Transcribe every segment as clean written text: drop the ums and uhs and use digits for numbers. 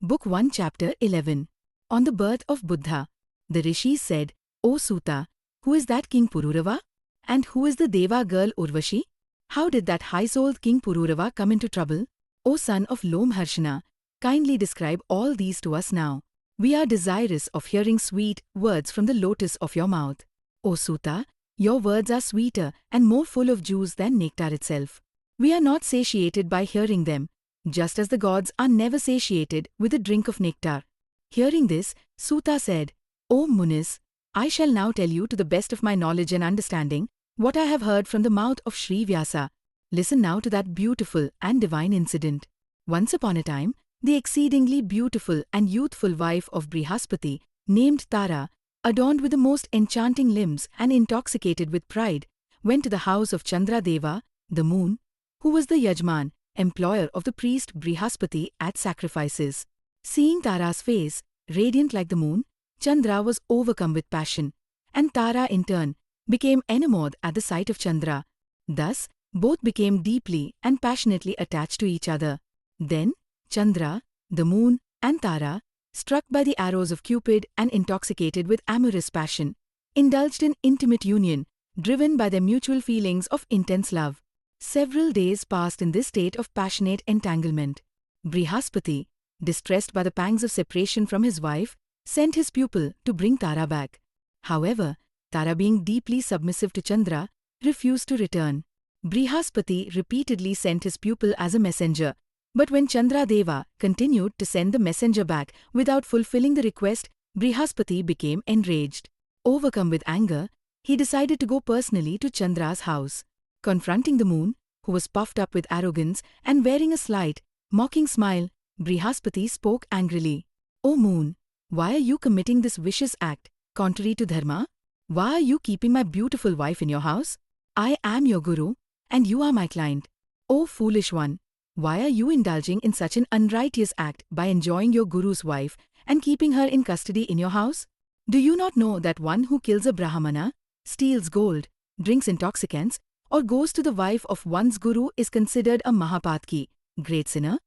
Book 1 Chapter 11. On the birth of Buddha, the rishis said, O Suta, who is that King Pururava? And who is the Deva girl Urvashi? How did that high-souled King Pururava come into trouble? O son of Lomharshana, kindly describe all these to us now. We are desirous of hearing sweet words from the lotus of your mouth. O Suta, your words are sweeter and more full of juice than nectar itself. We are not satiated by hearing them, just as the gods are never satiated with a drink of nectar. Hearing this, Suta said, O Munis, I shall now tell you to the best of my knowledge and understanding what I have heard from the mouth of Sri Vyasa. Listen now to that beautiful and divine incident. Once upon a time, the exceedingly beautiful and youthful wife of Brihaspati, named Tara, adorned with the most enchanting limbs and intoxicated with pride, went to the house of Chandra Deva, the moon, who was the Yajman, employer of the priest Brihaspati at sacrifices. Seeing Tara's face, radiant like the moon, Chandra was overcome with passion, and Tara in turn became enamored at the sight of Chandra. Thus, both became deeply and passionately attached to each other. Then, Chandra, the moon, and Tara, struck by the arrows of Cupid and intoxicated with amorous passion, indulged in intimate union, driven by their mutual feelings of intense love. Several days passed in this state of passionate entanglement. Brihaspati, distressed by the pangs of separation from his wife, sent his pupil to bring Tara back. However, Tara, being deeply submissive to Chandra, refused to return. Brihaspati repeatedly sent his pupil as a messenger, but when Chandra Deva continued to send the messenger back without fulfilling the request, Brihaspati became enraged. Overcome with anger, he decided to go personally to Chandra's house. Confronting the moon, who was puffed up with arrogance and wearing a slight, mocking smile, Brihaspati spoke angrily. O moon, why are you committing this vicious act, contrary to dharma? Why are you keeping my beautiful wife in your house? I am your guru, and you are my client. O foolish one, why are you indulging in such an unrighteous act by enjoying your guru's wife and keeping her in custody in your house? Do you not know that one who kills a Brahmana, steals gold, drinks intoxicants, or goes to the wife of one's guru is considered a Mahapatki, great sinner?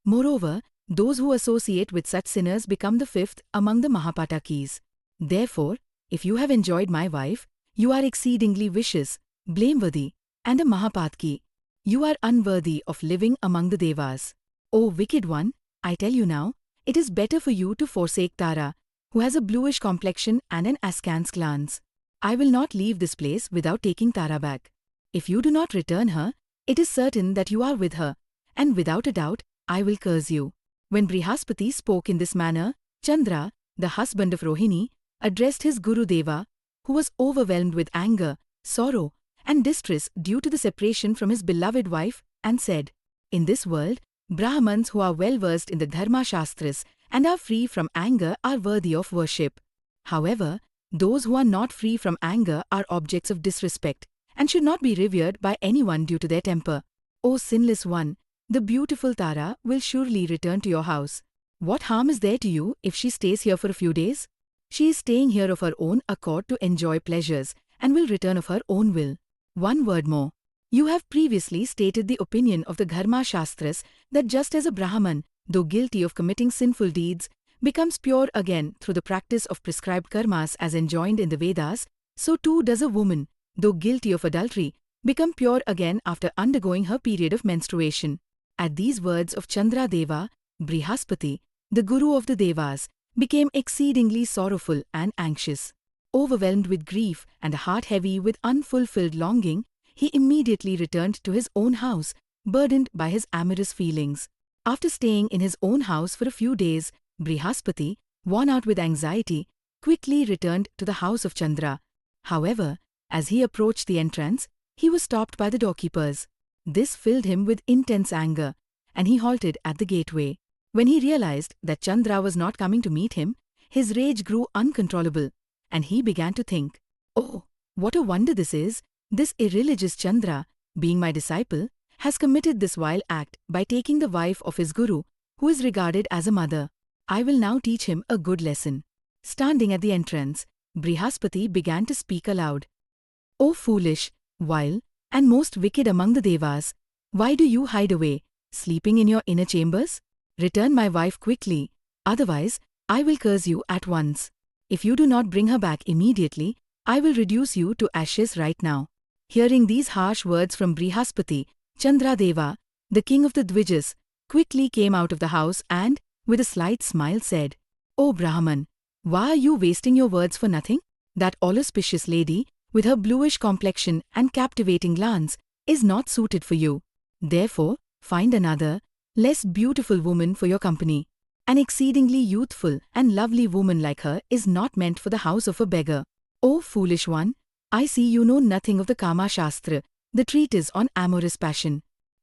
Moreover, those who associate with such sinners become the fifth among the Mahapatakis. Therefore, if you have enjoyed my wife, you are exceedingly vicious, blameworthy, and a Mahapatki. You are unworthy of living among the Devas. O wicked one, I tell you now, it is better for you to forsake Tara, who has a bluish complexion and an askance glance. I will not leave this place without taking Tara back. If you do not return her, it is certain that you are with her, and without a doubt, I will curse you. When Brihaspati spoke in this manner, Chandra, the husband of Rohini, addressed his Guru Deva, who was overwhelmed with anger, sorrow, and distress due to the separation from his beloved wife, and said, In this world, Brahmans who are well versed in the Dharma Shastras and are free from anger are worthy of worship. However, those who are not free from anger are objects of disrespect and should not be revered by anyone due to their temper. O sinless one, the beautiful Tara will surely return to your house. What harm is there to you if she stays here for a few days? She is staying here of her own accord to enjoy pleasures and will return of her own will. One word more. You have previously stated the opinion of the Dharma Shastras that just as a Brahman, though guilty of committing sinful deeds, becomes pure again through the practice of prescribed karmas as enjoined in the Vedas, so too does a woman, though guilty of adultery, become pure again after undergoing her period of menstruation. At these words of Chandra Deva, Brihaspati, the guru of the Devas, became exceedingly sorrowful and anxious. Overwhelmed with grief and a heart heavy with unfulfilled longing, he immediately returned to his own house, burdened by his amorous feelings. After staying in his own house for a few days, Brihaspati, worn out with anxiety, quickly returned to the house of Chandra. However, as he approached the entrance, he was stopped by the doorkeepers. This filled him with intense anger, and he halted at the gateway. When he realized that Chandra was not coming to meet him, his rage grew uncontrollable, and he began to think, Oh, what a wonder this is! This irreligious Chandra, being my disciple, has committed this vile act by taking the wife of his guru, who is regarded as a mother. I will now teach him a good lesson. Standing at the entrance, Brihaspati began to speak aloud. O foolish, vile, and most wicked among the Devas, why do you hide away, sleeping in your inner chambers? Return my wife quickly, Otherwise, I will curse you at once. If you do not bring her back immediately, I will reduce you to ashes right now." Hearing these harsh words from Brihaspati, Chandradeva, the king of the Dvijas, quickly came out of the house and, with a slight smile, said, "O Brahman, why are you wasting your words for nothing? That all-auspicious lady, with her bluish complexion and captivating glance, is not suited for you. Therefore, find another, less beautiful woman for your company. An exceedingly youthful and lovely woman like her is not meant for the house of a beggar. O foolish one, I see you know nothing of the Kama Shastra, the treatise on amorous passion.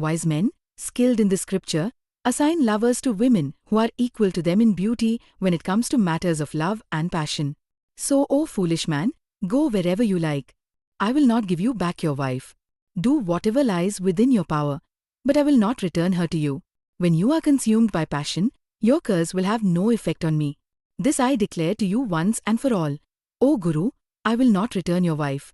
Wise men, skilled in this scripture, assign lovers to women who are equal to them in beauty when it comes to matters of love and passion. So, O foolish man, go wherever you like. I will not give you back your wife. Do whatever lies within your power, but I will not return her to you. When you are consumed by passion, your curse will have no effect on me. This I declare to you once and for all. O Guru, I will not return your wife.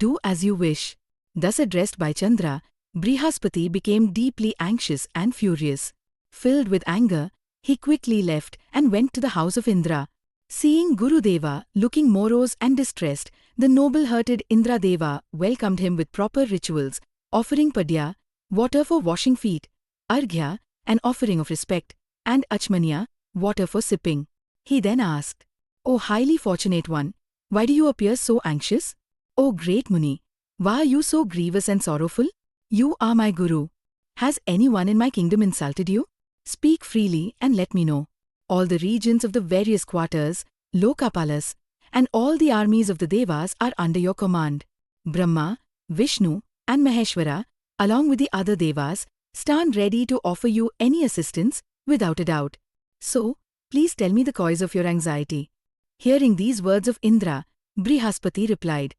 Do as you wish." Thus addressed by Chandra, Brihaspati became deeply anxious and furious. Filled with anger, he quickly left and went to the house of Indra. Seeing Gurudeva looking morose and distressed, the noble-hearted Indradeva welcomed him with proper rituals, offering padya, water for washing feet, arghya, an offering of respect, and achmanya, water for sipping. He then asked, "O highly fortunate one, why do you appear so anxious? O great Muni, why are you so grievous and sorrowful? You are my Guru. Has anyone in my kingdom insulted you? Speak freely and let me know. All the regions of the various quarters, Lokapalas, and all the armies of the Devas are under your command. Brahma, Vishnu, and Maheshwara, along with the other Devas, stand ready to offer you any assistance without a doubt. So, please tell me the cause of your anxiety." Hearing these words of Indra, Brihaspati replied,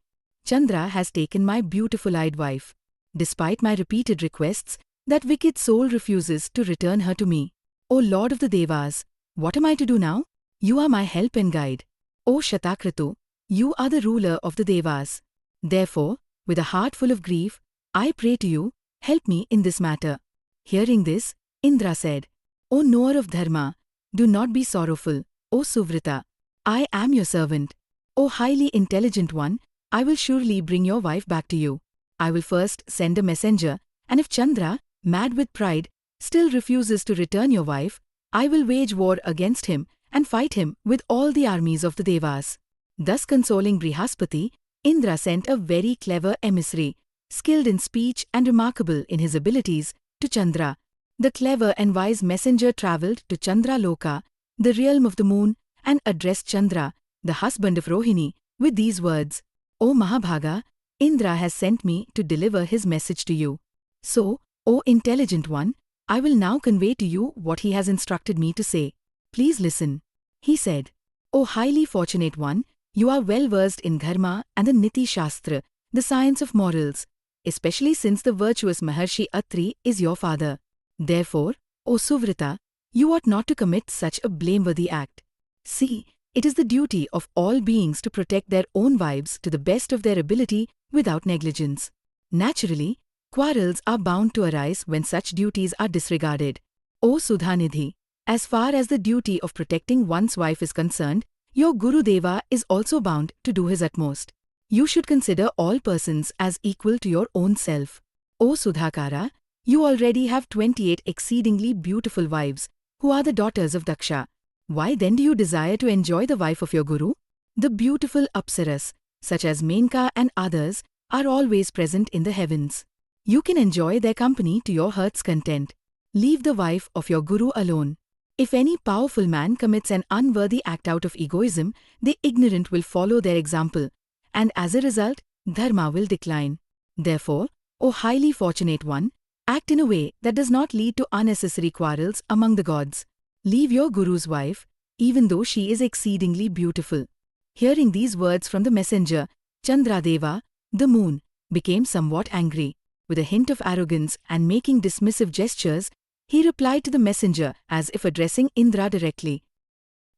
"Chandra has taken my beautiful-eyed wife. Despite my repeated requests, that wicked soul refuses to return her to me. O Lord of the Devas, what am I to do now? You are my help and guide. O Shatakratu, you are the ruler of the Devas. Therefore, with a heart full of grief, I pray to you, help me in this matter." Hearing this, Indra said, "O knower of dharma, do not be sorrowful, O Suvrita. I am your servant. O highly intelligent one, I will surely bring your wife back to you. I will first send a messenger, and if Chandra, mad with pride, still refuses to return your wife, I will wage war against him and fight him with all the armies of the Devas." Thus consoling Brihaspati, Indra sent a very clever emissary, skilled in speech and remarkable in his abilities, to Chandra. The clever and wise messenger travelled to Chandraloka, the realm of the moon, and addressed Chandra, the husband of Rohini, with these words, "O Mahabhaga, Indra has sent me to deliver his message to you. So, O intelligent one, I will now convey to you what he has instructed me to say. Please listen." He said, "O highly fortunate one, you are well versed in dharma and the Niti Shastra, the science of morals, especially since the virtuous Maharshi Atri is your father. Therefore, O Suvrita, you ought not to commit such a blameworthy act. See, it is the duty of all beings to protect their own wives to the best of their ability without negligence. Naturally, quarrels are bound to arise when such duties are disregarded. O Sudhanidhi, as far as the duty of protecting one's wife is concerned, your Gurudeva is also bound to do his utmost. You should consider all persons as equal to your own self. O Sudhakara, you already have 28 exceedingly beautiful wives, who are the daughters of Daksha. Why then do you desire to enjoy the wife of your Guru? The beautiful Apsaras, such as Menka and others, are always present in the heavens. You can enjoy their company to your heart's content. Leave the wife of your Guru alone. If any powerful man commits an unworthy act out of egoism, the ignorant will follow their example, and as a result, dharma will decline. Therefore, O highly fortunate one, act in a way that does not lead to unnecessary quarrels among the gods. Leave your Guru's wife, even though she is exceedingly beautiful." Hearing these words from the messenger, Chandradeva, the moon, became somewhat angry. With a hint of arrogance and making dismissive gestures, he replied to the messenger as if addressing Indra directly.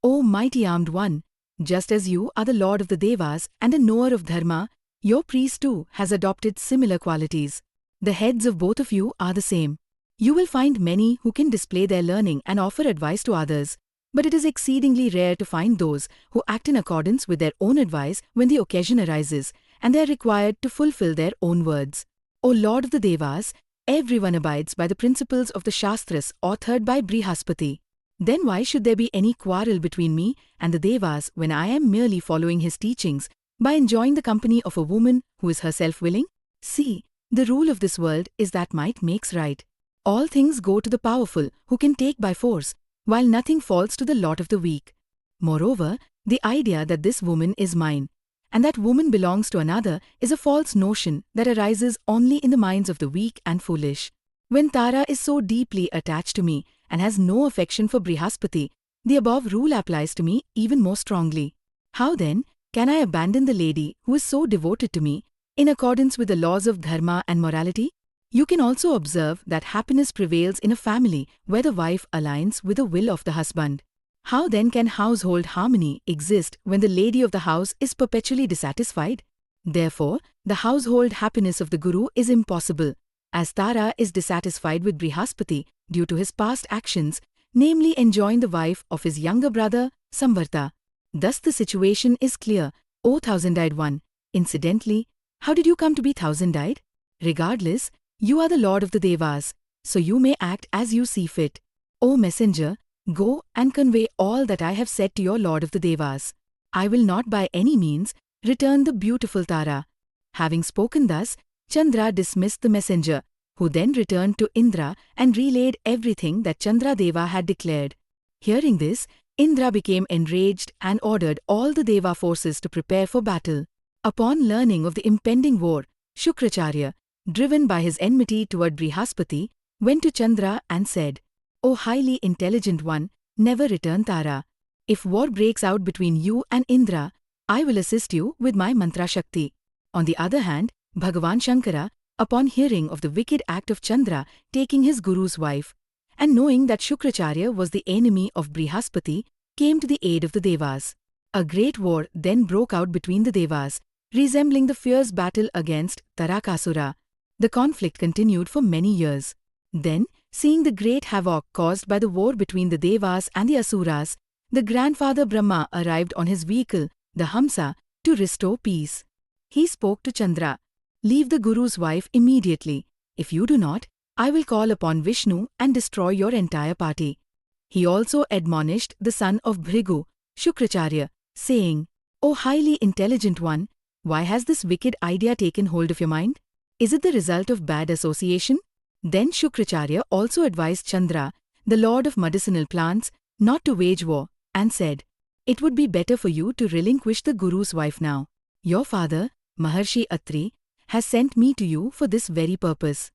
"O mighty armed one, just as you are the lord of the Devas and a knower of dharma, your priest too has adopted similar qualities. The heads of both of you are the same. You will find many who can display their learning and offer advice to others, but it is exceedingly rare to find those who act in accordance with their own advice when the occasion arises, and they are required to fulfill their own words. O Lord of the Devas, everyone abides by the principles of the Shastras authored by Brihaspati. Then why should there be any quarrel between me and the Devas when I am merely following his teachings by enjoying the company of a woman who is herself willing? See, the rule of this world is that might makes right. All things go to the powerful who can take by force, while nothing falls to the lot of the weak. Moreover, the idea that this woman is mine, and that woman belongs to another is a false notion that arises only in the minds of the weak and foolish. When Tara is so deeply attached to me and has no affection for Brihaspati, the above rule applies to me even more strongly. How then can I abandon the lady who is so devoted to me in accordance with the laws of dharma and morality? You can also observe that happiness prevails in a family where the wife aligns with the will of the husband. How then can household harmony exist when the lady of the house is perpetually dissatisfied? Therefore, the household happiness of the Guru is impossible, as Tara is dissatisfied with Brihaspati due to his past actions, namely enjoying the wife of his younger brother, Samvarta. Thus the situation is clear, O thousand-eyed one. Incidentally, how did you come to be thousand-eyed? Regardless, you are the Lord of the Devas, so you may act as you see fit. O messenger, go and convey all that I have said to your Lord of the Devas. I will not by any means return the beautiful Tara. Having spoken thus, Chandra dismissed the messenger, who then returned to Indra and relayed everything that Chandra Deva had declared. Hearing this, Indra became enraged and ordered all the Deva forces to prepare for battle. Upon learning of the impending war, Shukracharya, driven by his enmity toward Brihaspati, went to Chandra and said, O highly intelligent one, never return Tara. If war breaks out between you and Indra, I will assist you with my mantra Shakti. On the other hand, Bhagavan Shankara, upon hearing of the wicked act of Chandra taking his guru's wife, and knowing that Shukracharya was the enemy of Brihaspati, came to the aid of the Devas. A great war then broke out between the Devas, resembling the fierce battle against Tarakasura. The conflict continued for many years. Then, seeing the great havoc caused by the war between the Devas and the Asuras, the grandfather Brahma arrived on his vehicle, the Hamsa, to restore peace. He spoke to Chandra, "Leave the Guru's wife immediately. If you do not, I will call upon Vishnu and destroy your entire party." He also admonished the son of Bhrigu, Shukracharya, saying, "O highly intelligent one, why has this wicked idea taken hold of your mind? Is it the result of bad association?" Then Shukracharya also advised Chandra, the lord of medicinal plants, not to wage war, and said, "It would be better for you to relinquish the Guru's wife now. Your father, Maharshi Atri, has sent me to you for this very purpose."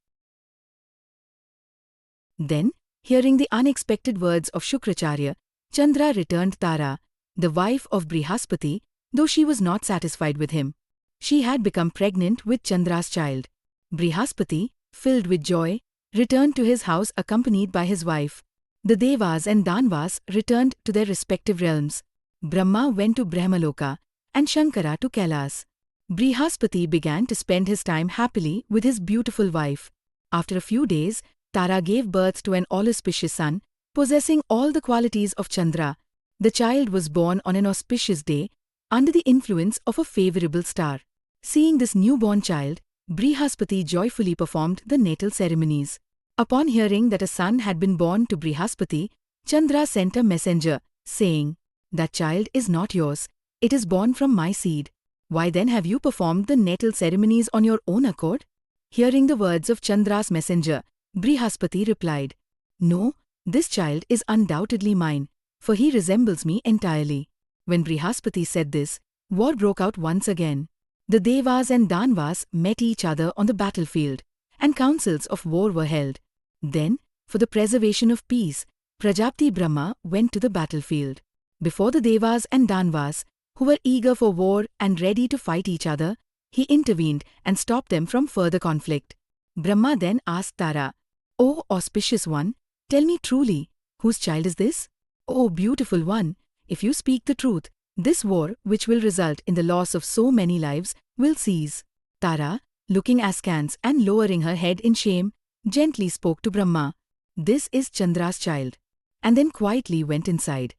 Then, hearing the unexpected words of Shukracharya, Chandra returned Tara, the wife of Brihaspati, though she was not satisfied with him. She had become pregnant with Chandra's child. Brihaspati, filled with joy, returned to his house accompanied by his wife. The Devas and Danvas returned to their respective realms. Brahma went to Brahmaloka, and Shankara to Kailas. Brihaspati began to spend his time happily with his beautiful wife. After a few days, Tara gave birth to an all-auspicious son, possessing all the qualities of Chandra. The child was born on an auspicious day, under the influence of a favorable star. Seeing this newborn child, Brihaspati joyfully performed the natal ceremonies. Upon hearing that a son had been born to Brihaspati, Chandra sent a messenger, saying, "That child is not yours, it is born from my seed. Why then have you performed the natal ceremonies on your own accord?" Hearing the words of Chandra's messenger, Brihaspati replied, "No, this child is undoubtedly mine, for he resembles me entirely." When Brihaspati said this, war broke out once again. The Devas and Danvas met each other on the battlefield, and councils of war were held. Then, for the preservation of peace, Prajapati Brahma went to the battlefield. Before the Devas and Danvas, who were eager for war and ready to fight each other, he intervened and stopped them from further conflict. Brahma then asked Tara, "O auspicious one, tell me truly, whose child is this? O beautiful one, if you speak the truth, this war, which will result in the loss of so many lives, will cease." Tara, looking askance and lowering her head in shame, gently spoke to Brahma, "This is Chandra's child," and then quietly went inside.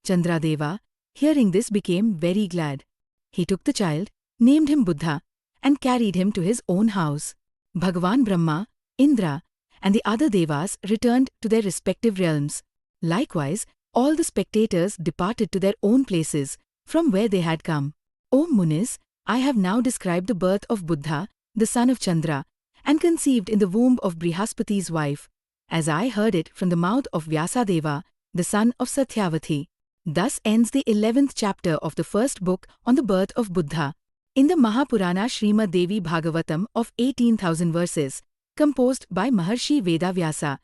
Chandradeva, hearing this, became very glad. He took the child, named him Buddha, and carried him to his own house. Bhagavan Brahma, Indra, and the other Devas returned to their respective realms. Likewise, all the spectators departed to their own places, from where they had come. O Munis, I have now described the birth of Buddha, the son of Chandra, and conceived in the womb of Brihaspati's wife, as I heard it from the mouth of Vyasadeva, the son of Satyavati. Thus ends the 11th chapter of the first book on the birth of Buddha, in the Mahapurana Srimad Devi Bhagavatam of 18,000 verses, composed by Maharshi Vedavyasa,